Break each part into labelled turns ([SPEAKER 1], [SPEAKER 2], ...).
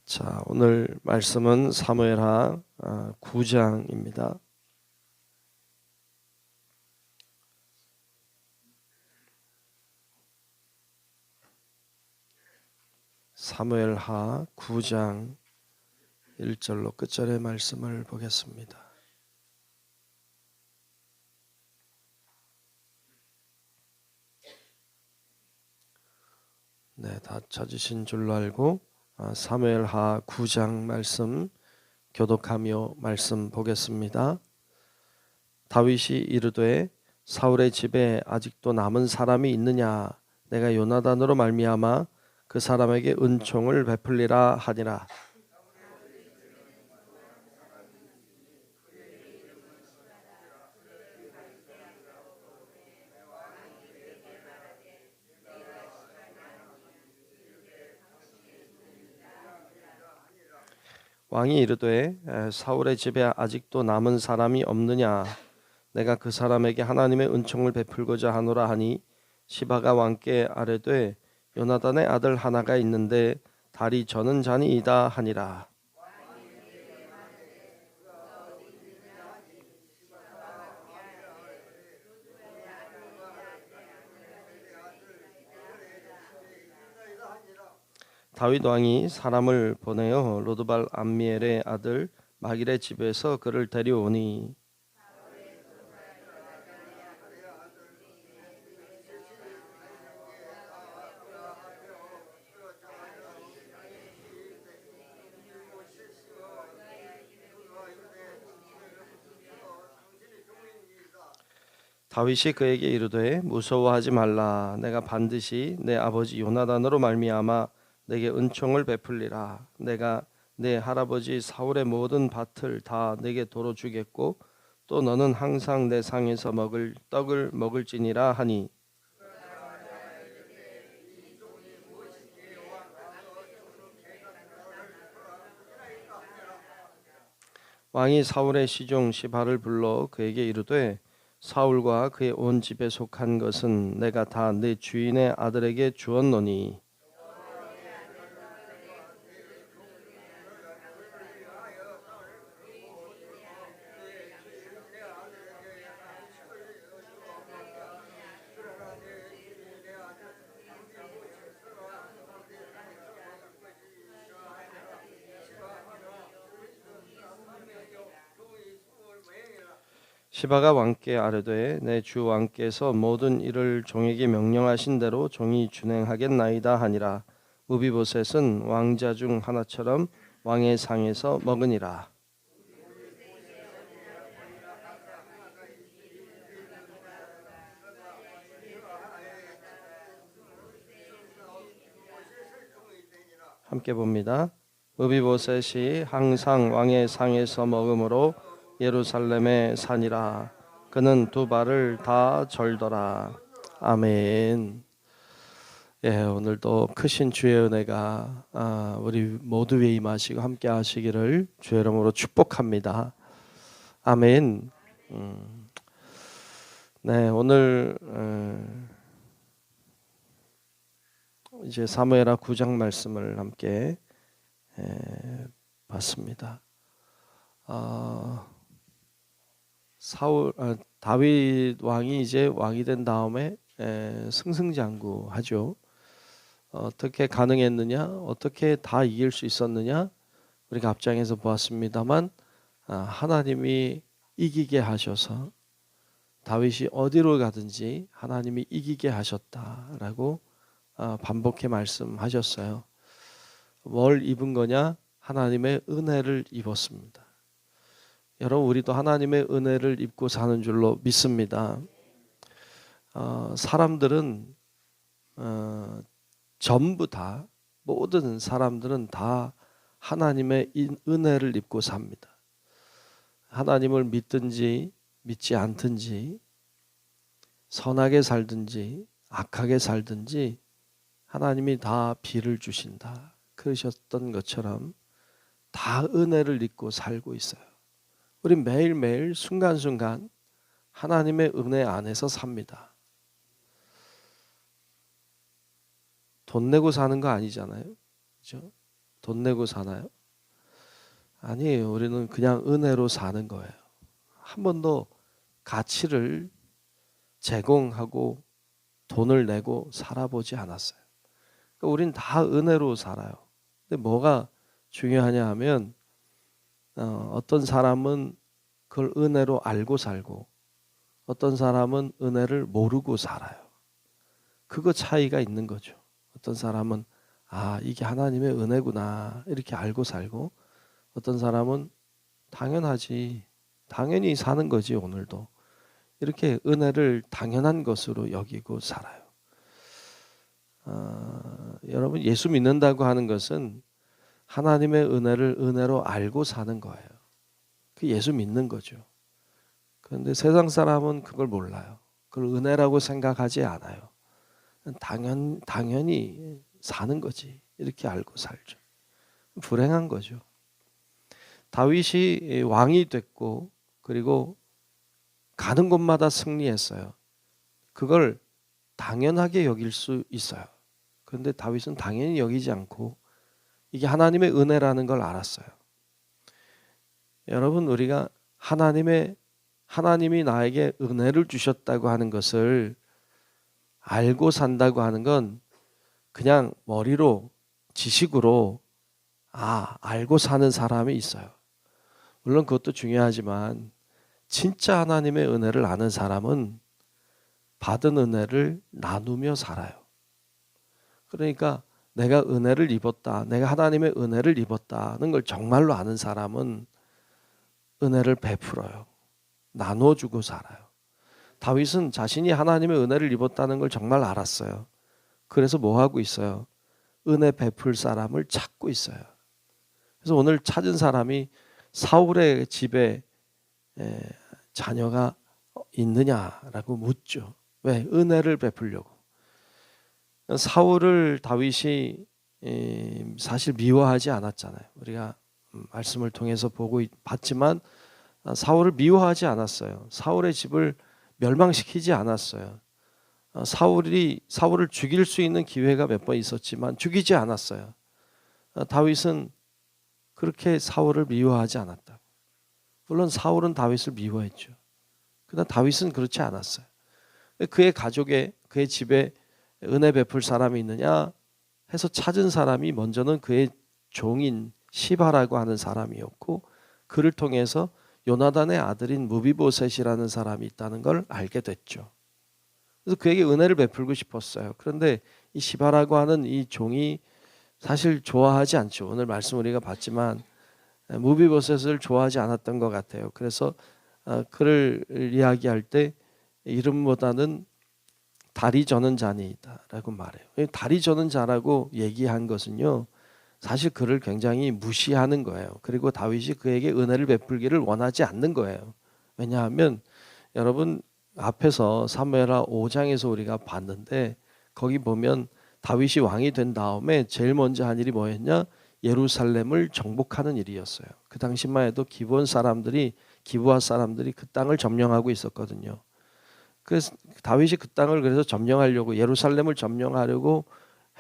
[SPEAKER 1] 자, 오늘 말씀은 사무엘하 9장입니다. 사무엘하 9장 1절로 끝절의 말씀을 보겠습니다. 네, 다 찾으신 줄로 알고 사무엘하 9장 말씀 교독하며 말씀 보겠습니다. 다윗이 이르되 사울의 집에 아직도 남은 사람이 있느냐? 내가 요나단으로 말미암아 그 사람에게 은총을 베풀리라 하니라. 왕이 이르되 사울의 집에 아직도 남은 사람이 없느냐? 내가 그 사람에게 하나님의 은총을 베풀고자 하노라 하니 시바가 왕께 아뢰되 요나단의 아들 하나가 있는데 다리 저는 자니이다 하니라. 다윗 왕이 사람을 보내어 로드발 암미엘의 아들 마길의 집에서 그를 데려오니 다윗이 그에게 이르되 무서워하지 말라. 내가 반드시 내 아버지 요나단으로 말미암아 내게 은총을 베풀리라. 내가 내 할아버지 사울의 모든 밭을 다 내게 도로 주겠고 또 너는 항상 내 상에서 먹을 떡을 먹을지니라 하니 왕이 사울의 시종 시바를 불러 그에게 이르되 사울과 그의 온 집에 속한 것은 내가 다 내 주인의 아들에게 주었노니 시바가 왕께 아뢰되 내 주 왕께서 모든 일을 종에게 명령하신 대로 종이 준행하겠나이다 하니라. 무비보셋은 왕자 중 하나처럼 왕의 상에서 먹으니라. 함께 봅니다. 무비보셋이 항상 왕의 상에서 먹으므로 예루살렘에 사니라. 그는 두 발을 다 절더라. 아멘. 예, 오늘도 크신 주의 은혜가 우리 모두 위에 임하시고 함께 하시기를 주의 이름으로 축복합니다. 아멘. 네, 오늘 이제 사무엘하 9장 말씀을 함께 봤습니다. 다윗 왕이 이제 왕이 된 다음에 승승장구하죠. 어떻게 가능했느냐, 어떻게 다 이길 수 있었느냐, 우리가 앞장에서 보았습니다만 하나님이 이기게 하셔서 다윗이 어디로 가든지 하나님이 이기게 하셨다라고 반복해 말씀하셨어요. 뭘 입은 거냐? 하나님의 은혜를 입었습니다. 여러분, 우리도 하나님의 은혜를 입고 사는 줄로 믿습니다. 사람들은 전부 다, 모든 사람들은 다 하나님의 은혜를 입고 삽니다. 하나님을 믿든지 믿지 않든지, 선하게 살든지 악하게 살든지 하나님이 다 비를 주신다 그러셨던 것처럼 다 은혜를 입고 살고 있어요. 우리 매일매일 순간순간 하나님의 은혜 안에서 삽니다. 돈 내고 사는 거 아니잖아요. 그렇죠? 돈 내고 사나요? 아니에요. 우리는 그냥 은혜로 사는 거예요. 한 번도 가치를 제공하고 돈을 내고 살아보지 않았어요. 그러니까 우린 다 은혜로 살아요. 근데 뭐가 중요하냐 하면 어떤 사람은 그걸 은혜로 알고 살고 어떤 사람은 은혜를 모르고 살아요. 그거 차이가 있는 거죠. 어떤 사람은 이게 하나님의 은혜구나 이렇게 알고 살고 어떤 사람은 당연히 사는 거지 오늘도 이렇게 은혜를 당연한 것으로 여기고 살아요. 여러분 예수 믿는다고 하는 것은 하나님의 은혜를 은혜로 알고 사는 거예요. 그 예수 믿는 거죠. 그런데 세상 사람은 그걸 몰라요. 그걸 은혜라고 생각하지 않아요. 당연히 사는 거지. 이렇게 알고 살죠. 불행한 거죠. 다윗이 왕이 됐고 그리고 가는 곳마다 승리했어요. 그걸 당연하게 여길 수 있어요. 그런데 다윗은 당연히 여기지 않고 이게 하나님의 은혜라는 걸 알았어요. 여러분 우리가 하나님이 나에게 은혜를 주셨다고 하는 것을 알고 산다고 하는 건 그냥 머리로 지식으로 알고 사는 사람이 있어요. 물론 그것도 중요하지만 진짜 하나님의 은혜를 아는 사람은 받은 은혜를 나누며 살아요. 그러니까 내가 은혜를 입었다, 내가 하나님의 은혜를 입었다는 걸 정말로 아는 사람은 은혜를 베풀어요. 나눠주고 살아요. 다윗은 자신이 하나님의 은혜를 입었다는 걸 정말 알았어요. 그래서 뭐 하고 있어요? 은혜 베풀 사람을 찾고 있어요. 그래서 오늘 찾은 사람이 사울의 집에 자녀가 있느냐라고 묻죠. 왜? 은혜를 베풀려고. 사울을 다윗이 사실 미워하지 않았잖아요. 우리가 말씀을 통해서 봤지만 사울을 미워하지 않았어요. 사울의 집을 멸망시키지 않았어요. 사울을 죽일 수 있는 기회가 몇 번 있었지만 죽이지 않았어요. 다윗은 그렇게 사울을 미워하지 않았다. 물론 사울은 다윗을 미워했죠. 그러나 다윗은 그렇지 않았어요. 그의 집에 은혜 베풀 사람이 있느냐 해서 찾은 사람이 먼저는 그의 종인 시바라고 하는 사람이었고 그를 통해서 요나단의 아들인 무비보셋이라는 사람이 있다는 걸 알게 됐죠. 그래서 그에게 은혜를 베풀고 싶었어요. 그런데 이 시바라고 하는 이 종이 사실 좋아하지 않죠. 오늘 말씀 우리가 봤지만 무비보셋을 좋아하지 않았던 것 같아요. 그래서 그를 이야기할 때 이름보다는 다리 저는 자니이다라고 말해요. 다리 저는 자라고 얘기한 것은요. 사실 그를 굉장히 무시하는 거예요. 그리고 다윗이 그에게 은혜를 베풀기를 원하지 않는 거예요. 왜냐하면 여러분 앞에서 사무엘하 5장에서 우리가 봤는데 거기 보면 다윗이 왕이 된 다음에 제일 먼저 한 일이 뭐였냐? 예루살렘을 정복하는 일이었어요. 그 당시만 해도 기브아 사람들이 그 땅을 점령하고 있었거든요. 그래서 다윗이 그 땅을 그래서 점령하려고 예루살렘을 점령하려고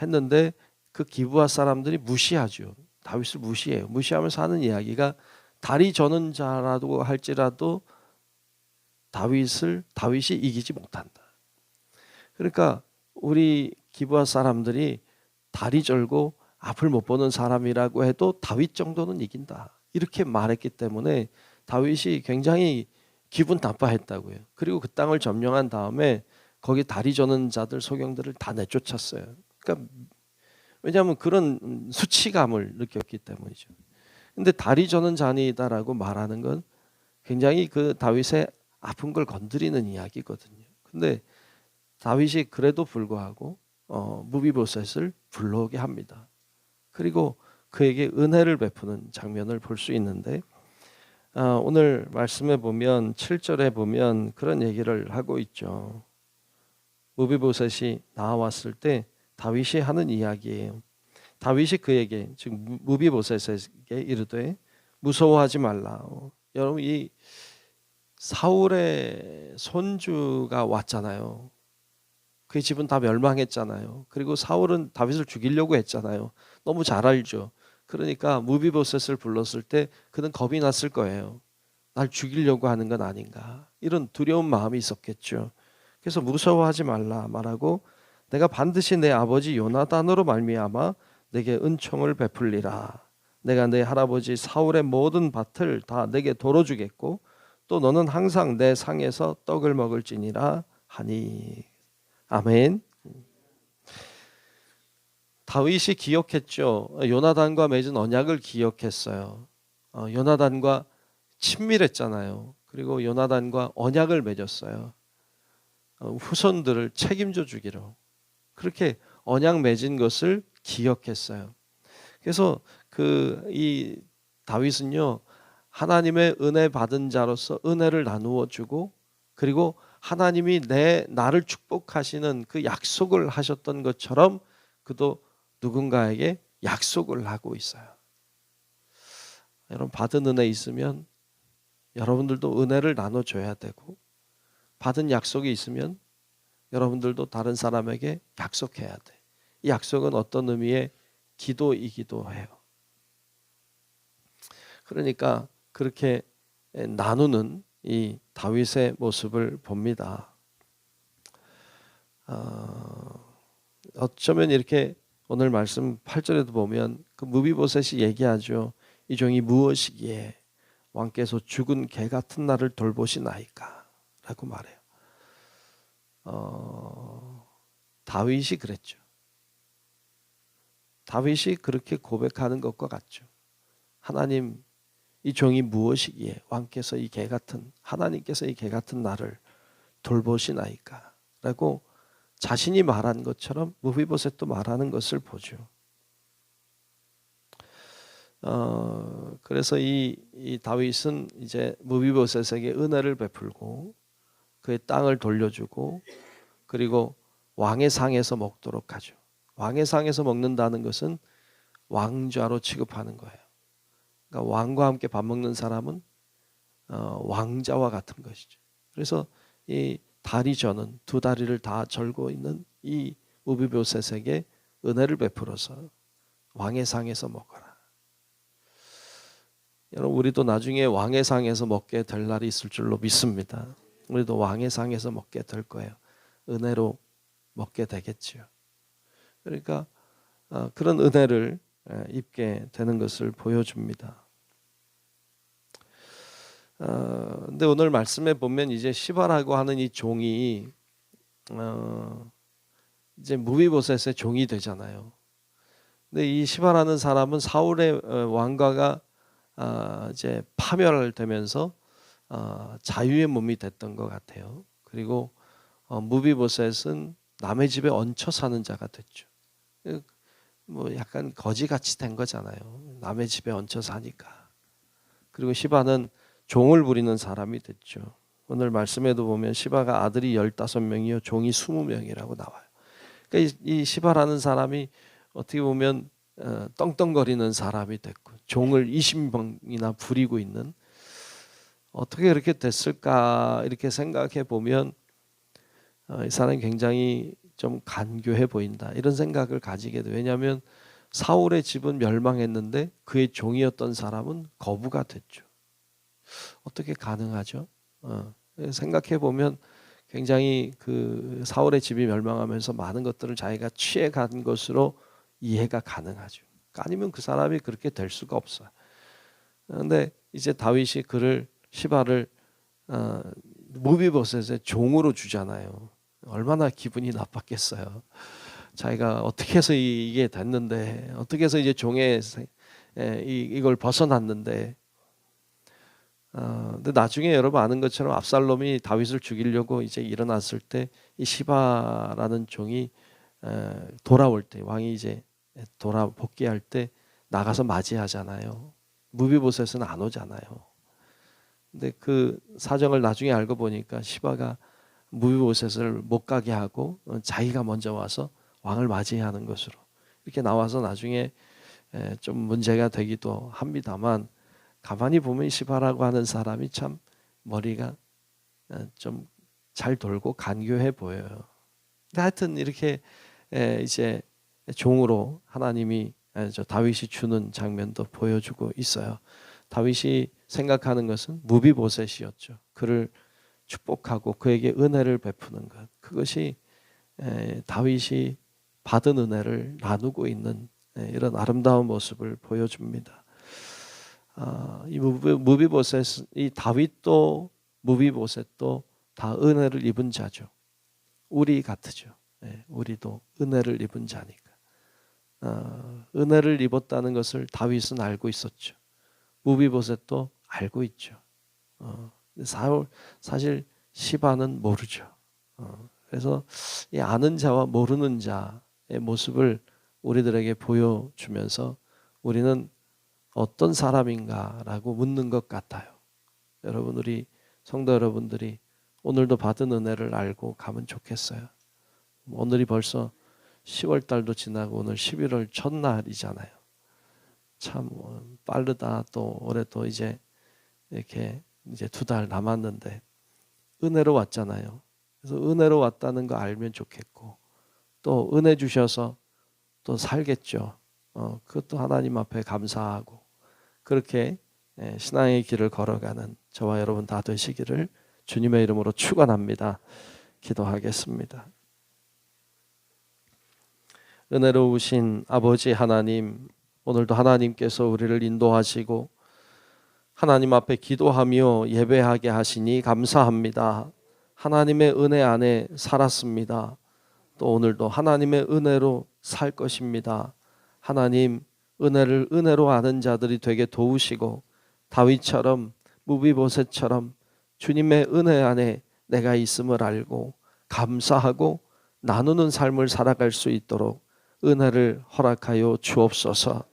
[SPEAKER 1] 했는데 그 기브아 사람들이 무시하죠. 다윗을 무시해요. 무시하면서 하는 이야기가 다리 저는 자라도 할지라도 다윗이 이기지 못한다. 그러니까 우리 기브아 사람들이 다리 절고 앞을 못 보는 사람이라고 해도 다윗 정도는 이긴다. 이렇게 말했기 때문에 다윗이 굉장히 기분 나빠했다고요. 그리고 그 땅을 점령한 다음에 거기 다리 저는 자들 소경들을 다 내쫓았어요. 그러니까 왜냐하면 그런 수치감을 느꼈기 때문이죠. 근데 다리 저는 자니다라고 말하는 건 굉장히 그 다윗의 아픈 걸 건드리는 이야기거든요. 근데 다윗이 그래도 불구하고 무비보셋을 불러오게 합니다. 그리고 그에게 은혜를 베푸는 장면을 볼 수 있는데 오늘 말씀에 보면 7절에 보면 그런 얘기를 하고 있죠. 무비보셋이 나왔을 때 다윗이 하는 이야기예요. 다윗이 그에게 즉 무비보셋에게 이르되 무서워하지 말라. 여러분 이 사울의 손주가 왔잖아요. 그의 집은 다 멸망했잖아요. 그리고 사울은 다윗을 죽이려고 했잖아요. 너무 잘 알죠. 그러니까 무비보셋을 불렀을 때 그는 겁이 났을 거예요. 날 죽이려고 하는 건 아닌가, 이런 두려운 마음이 있었겠죠. 그래서 무서워하지 말라 말하고 내가 반드시 내 아버지 요나단으로 말미암아 내게 은총을 베풀리라. 내가 내 할아버지 사울의 모든 밭을 다 내게 도로 주겠고 또 너는 항상 내 상에서 떡을 먹을지니라 하니. 아멘. 다윗이 기억했죠. 요나단과 맺은 언약을 기억했어요. 요나단과 친밀했잖아요. 그리고 요나단과 언약을 맺었어요. 후손들을 책임져 주기로. 그렇게 언약 맺은 것을 기억했어요. 그래서 이 다윗은요, 하나님의 은혜 받은 자로서 은혜를 나누어 주고, 그리고 하나님이 나를 축복하시는 그 약속을 하셨던 것처럼 그도 누군가에게 약속을 하고 있어요. 여러분, 받은 은혜 있으면 여러분들도 은혜를 나눠줘야 되고, 받은 약속이 있으면 여러분들도 다른 사람에게 약속해야 돼. 이 약속은 어떤 의미의 기도이기도 해요. 그러니까 그렇게 나누는 이 다윗의 모습을 봅니다. 어쩌면 이렇게 오늘 말씀 8절에도 보면 그 무비보셋이 얘기하죠. 이 종이 무엇이기에 왕께서 죽은 개 같은 나를 돌보시나이까 라고 말해요. 다윗이 그랬죠. 다윗이 그렇게 고백하는 것과 같죠. 하나님, 이 종이 무엇이기에 왕께서 이 개 같은, 하나님께서 이 개 같은 나를 돌보시나이까 라고 자신이 말한 것처럼 무비보셋도 말하는 것을 보죠. 그래서 이 다윗은 이제 무비보셋에게 은혜를 베풀고 그의 땅을 돌려주고, 그리고 왕의 상에서 먹도록 하죠. 왕의 상에서 먹는다는 것은 왕좌로 취급하는 거예요. 그러니까 왕과 함께 밥 먹는 사람은 왕자와 같은 것이죠. 그래서 이 다리 저는 두 다리를 다 절고 있는 이 무비보셋에게 은혜를 베풀어서 왕의 상에서 먹어라. 여러분, 우리도 나중에 왕의 상에서 먹게 될 날이 있을 줄로 믿습니다. 우리도 왕의 상에서 먹게 될 거예요. 은혜로 먹게 되겠죠. 그러니까 그런 은혜를 입게 되는 것을 보여줍니다. 근데 오늘 말씀에 보면 이제 시바라고 하는 이 종이 이제 무비보셋의 종이 되잖아요. 근데 이 시바라는 사람은 사울의 왕가가 이제 파멸되면서 자유의 몸이 됐던 것 같아요. 그리고 무비보셋은 남의 집에 얹혀 사는 자가 됐죠. 뭐 약간 거지같이 된 거잖아요. 남의 집에 얹혀 사니까. 그리고 시바는 종을 부리는 사람이 됐죠. 오늘 말씀에도 보면 시바가 아들이 15명이요 종이 20명이라고 나와요. 그러니까 이 시바라는 사람이 어떻게 보면 떵떵거리는 사람이 됐고 종을 20명이나 부리고 있는, 어떻게 그렇게 됐을까 이렇게 생각해 보면 이 사람이 굉장히 좀 간교해 보인다 이런 생각을 가지게 돼요. 왜냐하면 사울의 집은 멸망했는데 그의 종이었던 사람은 거부가 됐죠. 어떻게 가능하죠? 생각해 보면 굉장히 그 사울의 집이 멸망하면서 많은 것들을 자기가 취해 간 것으로 이해가 가능하죠. 아니면 그 사람이 그렇게 될 수가 없어요. 그런데 이제 다윗이 시바를 무비보셋의 종으로 주잖아요. 얼마나 기분이 나빴겠어요. 자기가 어떻게 해서 이게 됐는데, 어떻게 해서 이제 종의 이걸 벗어났는데. 근데 나중에 여러분 아는 것처럼 압살롬이 다윗을 죽이려고 이제 일어났을 때 이 시바라는 종이 돌아올 때, 왕이 이제 복귀할 때 나가서 맞이하잖아요. 무비보셋은 안 오잖아요. 근데 그 사정을 나중에 알고 보니까 시바가 무비보셋을 못 가게 하고 자기가 먼저 와서 왕을 맞이하는 것으로 이렇게 나와서 나중에 좀 문제가 되기도 합니다만, 가만히 보면 시바라고 하는 사람이 참 머리가 좀 잘 돌고 간교해 보여요. 근데 하여튼 이렇게 이제 종으로 하나님이 저 다윗이 주는 장면도 보여주고 있어요. 다윗이 생각하는 것은 무비보셋이었죠. 그를 축복하고 그에게 은혜를 베푸는 것. 그것이 다윗이 받은 은혜를 나누고 있는 이런 아름다운 모습을 보여줍니다. 이 무비보셋, 이 다윗도 무비보셋도 다 은혜를 입은 자죠. 우리 같으죠. 우리도 은혜를 입은 자니까. 은혜를 입었다는 것을 다윗은 알고 있었죠. 무비보셋도 알고 있죠. 사실 시바는 모르죠. 그래서 이 아는 자와 모르는 자의 모습을 우리들에게 보여주면서 우리는 어떤 사람인가라고 묻는 것 같아요. 여러분, 우리 성도 여러분들이 오늘도 받은 은혜를 알고 가면 좋겠어요. 오늘이 벌써 10월 달도 지나고 오늘 11월 첫날이잖아요. 참 빠르다. 또 올해 또 이제 이렇게 이제 2달 남았는데 은혜로 왔잖아요. 그래서 은혜로 왔다는 거 알면 좋겠고 또 은혜 주셔서 또 살겠죠. 그것도 하나님 앞에 감사하고 그렇게 신앙의 길을 걸어가는 저와 여러분 다 되시기를 주님의 이름으로 축원합니다. 기도하겠습니다. 은혜로우신 아버지 하나님, 오늘도 하나님께서 우리를 인도하시고 하나님 앞에 기도하며 예배하게 하시니 감사합니다. 하나님의 은혜 안에 살았습니다. 또 오늘도 하나님의 은혜로 살 것입니다. 하나님, 은혜를 은혜로 아는 자들이 되게 도우시고 다윗처럼 무비보셋처럼 주님의 은혜 안에 내가 있음을 알고 감사하고 나누는 삶을 살아갈 수 있도록 은혜를 허락하여 주옵소서.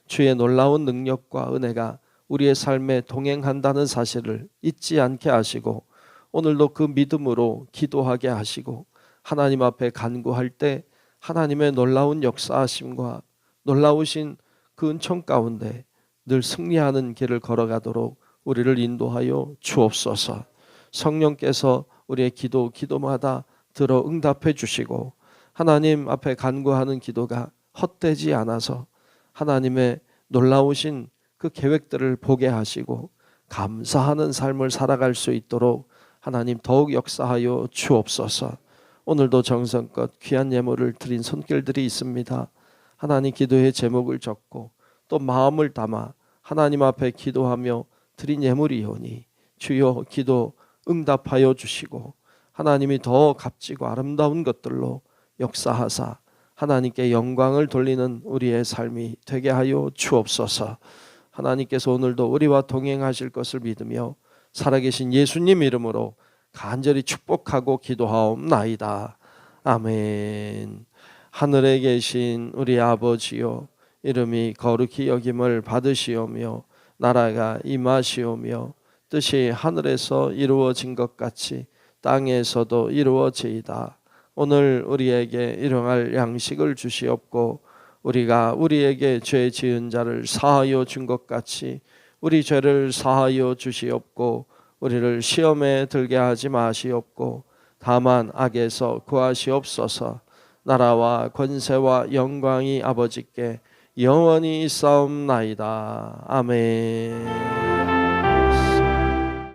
[SPEAKER 1] 주의 놀라운 능력과 은혜가 우리의 삶에 동행한다는 사실을 잊지 않게 하시고 오늘도 그 믿음으로 기도하게 하시고 하나님 앞에 간구할 때 하나님의 놀라운 역사하심과 놀라우신 그 은총 가운데 늘 승리하는 길을 걸어가도록 우리를 인도하여 주옵소서. 성령께서 우리의 기도마다 들어 응답해 주시고 하나님 앞에 간구하는 기도가 헛되지 않아서 하나님의 놀라우신 그 계획들을 보게 하시고 감사하는 삶을 살아갈 수 있도록 하나님 더욱 역사하여 주옵소서. 오늘도 정성껏 귀한 예물을 드린 손길들이 있습니다. 하나님 기도의 제목을 적고 또 마음을 담아 하나님 앞에 기도하며 드린 예물이오니 주여 기도 응답하여 주시고 하나님이 더 값지고 아름다운 것들로 역사하사 하나님께 영광을 돌리는 우리의 삶이 되게 하여 주옵소서. 하나님께서 오늘도 우리와 동행하실 것을 믿으며 살아계신 예수님 이름으로 간절히 축복하고 기도하옵나이다. 아멘. 하늘에 계신 우리 아버지요, 이름이 거룩히 여김을 받으시오며 나라가 임하시오며 뜻이 하늘에서 이루어진 것 같이 땅에서도 이루어지이다. 오늘 우리에게 일용할 양식을 주시옵고 우리가 우리에게 죄 지은 자를 사하여 준 것 같이 우리 죄를 사하여 주시옵고 우리를 시험에 들게 하지 마시옵고 다만 악에서 구하시옵소서. 나라와 권세와 영광이 아버지께 영원히 있사옵나이다. 아멘.